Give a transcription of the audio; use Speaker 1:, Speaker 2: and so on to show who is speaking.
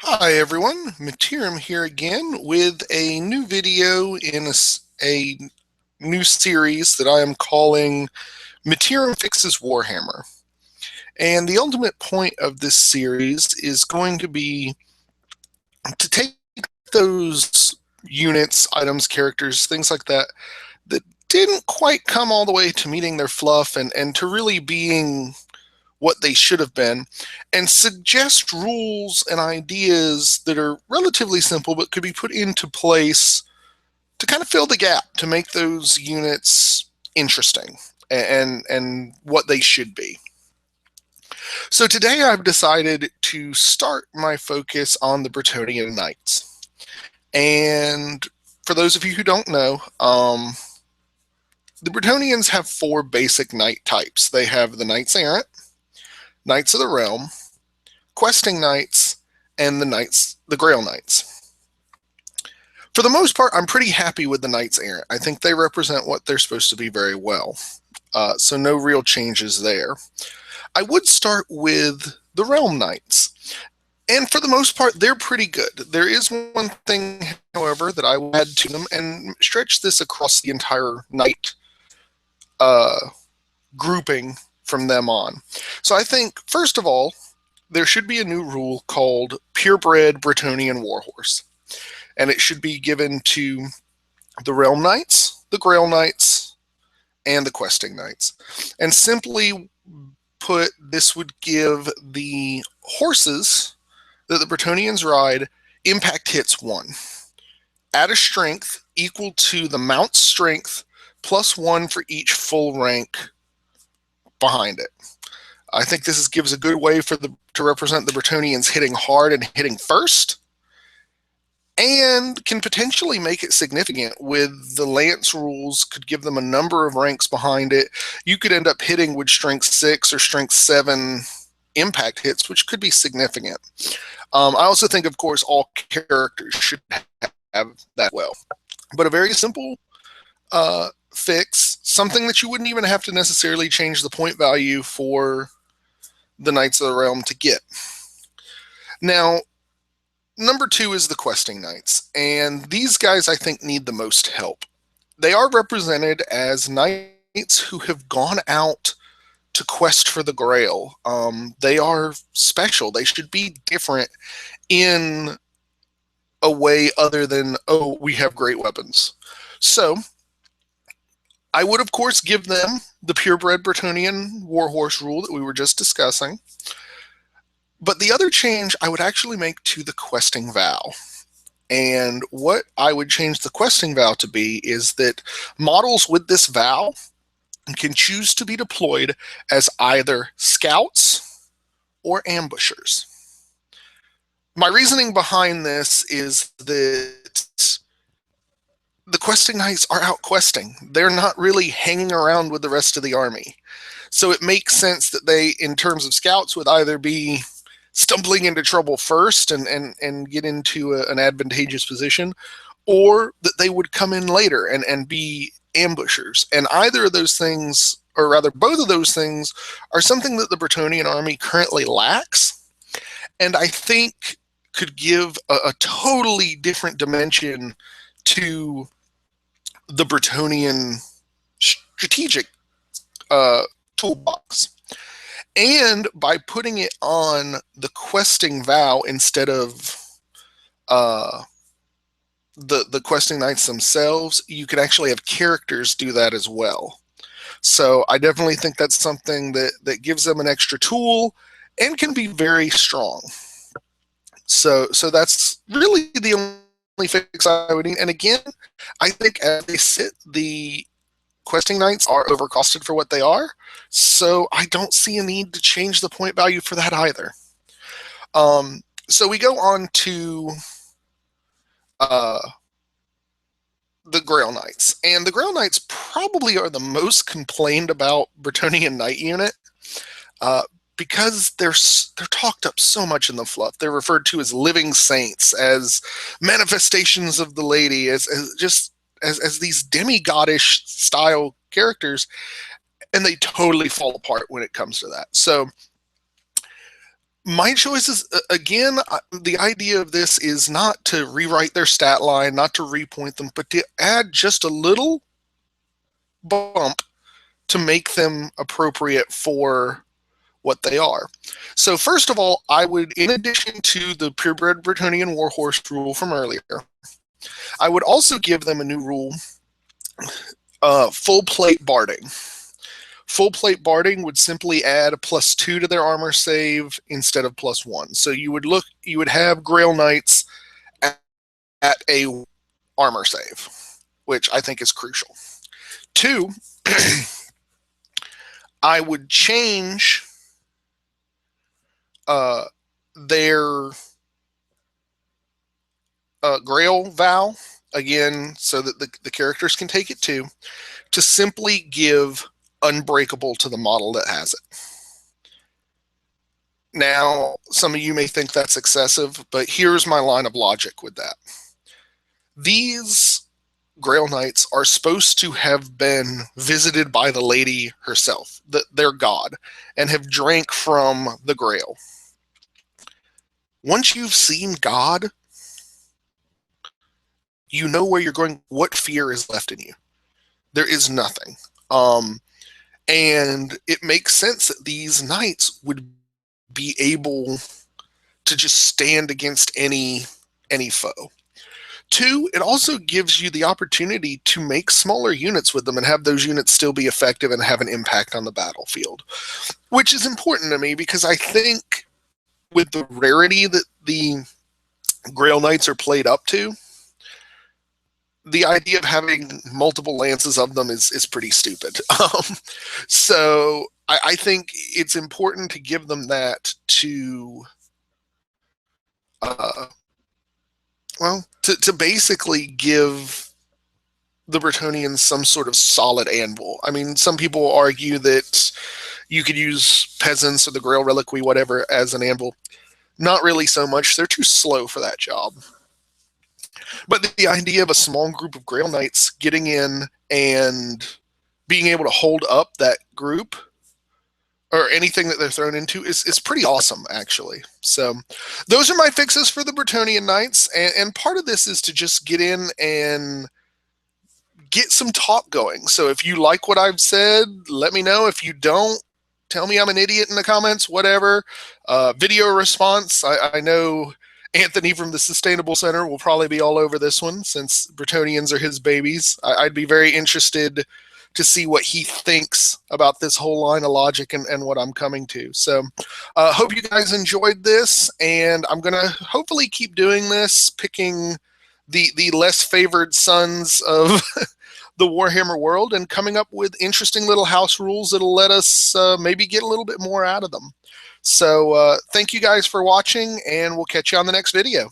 Speaker 1: Hi everyone, Mittierim here again with a new video in a new series that I am calling Mittierim Fixes Warhammer. And the ultimate point of this series is going to be to take those units, items, characters, things like that, that didn't quite come all the way to meeting their fluff and to really being what they should have been, and suggest rules and ideas that are relatively simple but could be put into place to kind of fill the gap to make those units interesting and what they should be. So today I've decided to start my focus on the Bretonnian Knights. And for those of you who don't know, the Bretonnians have four basic knight types. They have the Knights Errant, Knights of the Realm, Questing Knights, and the Grail Knights. For the most part, I'm pretty happy with the Knights Errant. I think they represent what they're supposed to be very well. So no real changes there. I would start with the Realm Knights. And for the most part, they're pretty good. There is one thing, however, that I will add to them and stretch this across the entire knight grouping from them on. So I think, first of all, there should be a new rule called Purebred Bretonnian Warhorse. And it should be given to the Realm Knights, the Grail Knights, and the Questing Knights. And simply put, this would give the horses that the Bretonnians ride impact hits 1. Add a strength equal to the mount's strength plus 1 for each full rank behind it. I think this gives a good way to represent the Bretonnians hitting hard and hitting first, and can potentially make it significant with the Lance rules, could give them a number of ranks behind it. You could end up hitting with strength 6 or strength 7 impact hits, which could be significant. I also think, of course, all characters should have that well. But a very simple fix, something that you wouldn't even have to necessarily change the point value for the Knights of the Realm to get. Now, number 2 is the Questing Knights, and these guys I think need the most help. They are represented as knights who have gone out to quest for the Grail. They are special. They should be different in a way other than, oh, we have great weapons. So I would, of course, give them the Purebred Bretonnian Warhorse rule that we were just discussing. But the other change I would actually make to the Questing Vow. And what I would change the Questing Vow to be is that models with this vow can choose to be deployed as either scouts or ambushers. My reasoning behind this is that the Questing Knights are out questing. They're not really hanging around with the rest of the army. So it makes sense that they, in terms of scouts, would either be stumbling into trouble first and get into an advantageous position, or that they would come in later and be ambushers. And either of those things, or rather both of those things, are something that the Bretonnian army currently lacks, and I think could give a totally different dimension to the Bretonnian strategic toolbox. And by putting it on the Questing Vow instead of the Questing Knights themselves, you can actually have characters do that as well. So I definitely think that's something that gives them an extra tool and can be very strong. So that's really the only fix I would need. And again, I think as they sit, the Questing Knights are overcosted for what they are, so I don't see a need to change the point value for that either. So we go on to the Grail Knights, and the Grail Knights probably are the most complained about Bretonnian Knight unit because they're talked up so much in the fluff. They're referred to as living saints, as manifestations of the lady, as these demigodish style characters, and they totally fall apart when it comes to that. So My choice is, again, the idea of this is not to rewrite their stat line, not to repoint them, but to add just a little bump to make them appropriate for what they are. So first of all, I would, in addition to the purebred Bretonnian warhorse rule from earlier, I would also give them a new rule, full plate barding. Full plate barding would simply add a +2 to their armor save instead of +1. So you would have Grail Knights at a armor save, which I think is crucial. 2, I would change their Grail vow again, so that the characters can take it too, to simply give unbreakable to the model that has it. Now, some of you may think that's excessive, but here's my line of logic with that. These Grail Knights are supposed to have been visited by the lady herself, their god, and have drank from the Grail. Once you've seen God, you know where you're going, what fear is left in you. There is nothing. And it makes sense that these knights would be able to just stand against any foe. 2, it also gives you the opportunity to make smaller units with them and have those units still be effective and have an impact on the battlefield, which is important to me because I think with the rarity that the Grail Knights are played up to, the idea of having multiple lances of them is pretty stupid. So I think it's important to give them that to to basically give the Bretonnians some sort of solid anvil. I mean, some people argue that you could use peasants or the Grail Reliquary, whatever, as an anvil. Not really so much. They're too slow for that job. But the idea of a small group of Grail Knights getting in and being able to hold up that group or anything that they're thrown into is pretty awesome, actually. So those are my fixes for the Bretonnian Knights. And part of this is to just get in and get some talk going. So if you like what I've said, let me know. If you don't, tell me I'm an idiot in the comments, whatever. Video response, I know Anthony from the Sustainable Center will probably be all over this one since Bretonnians are his babies. I'd be very interested to see what he thinks about this whole line of logic and what I'm coming to. So hope you guys enjoyed this, and I'm going to hopefully keep doing this, picking the less favored sons of the Warhammer world and coming up with interesting little house rules that'll let us maybe get a little bit more out of them. So thank you guys for watching, and we'll catch you on the next video.